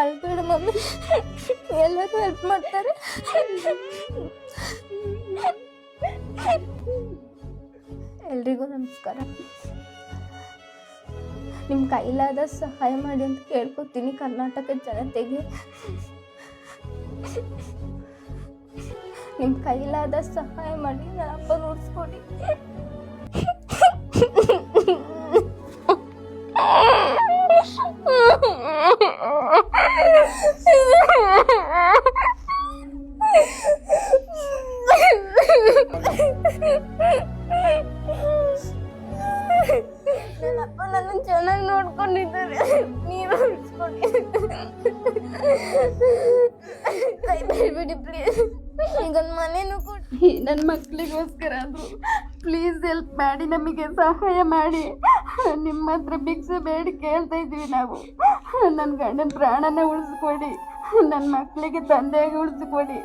ಅಳ್ಬೇಡ ಮಮ್ಮಿ, ಎಲ್ಲರೂ ಹೆಲ್ಪ್ ಮಾಡ್ತಾರೆ. ಎಲ್ರಿಗೂ ನಮಸ್ಕಾರ. ನಿಮ್ಮ ಕೈಲಾದ ಸಹಾಯ ಮಾಡಿ ಅಂತ ಕೇಳ್ಕೊತೀನಿ ಕರ್ನಾಟಕದ ಜನತೆಗೆ. ನಿಮ್ಮ ಕೈಲಾದ ಸಹಾಯ ಮಾಡಿ ನನ್ನ ಅಪ್ಪ ಉಳಿಸ್ಕೊಡಿ. ನನ್ನಪ್ಪ ನನ್ನ ಚೆನ್ನಾಗಿ ನೋಡ್ಕೊಂಡಿದ್ದಾರೆ, ನೀರು ಉಳಿಸ್ಕೊಡಿ. ಕೈ ಬಿಡ್ಬಿಡಿ ಪ್ಲೀಸ್. ಈಗೊಂದು ಮನೇನು ಕೊಡಿ. ನನ್ನ ಮಕ್ಕಳಿಗೋಸ್ಕರ ಅದು ಪ್ಲೀಸ್ ಹೆಲ್ಪ್ ಮಾಡಿ, ನಮಗೆ ಸಹಾಯ ಮಾಡಿ. ನಿಮ್ಮ ಹತ್ರ ಭಿಕ್ಷೆ ಬೇಡಿ ಕೇಳ್ತಾ ಇದ್ವಿ ನಾವು. ನನ್ನ ಗಂಡನ ಪ್ರಾಣನ ಉಳಿಸ್ಕೊಡಿ, ನನ್ನ ಮಕ್ಕಳಿಗೆ ತಂದೆಯಾಗಿ ಉಳಿಸ್ಕೊಡಿ.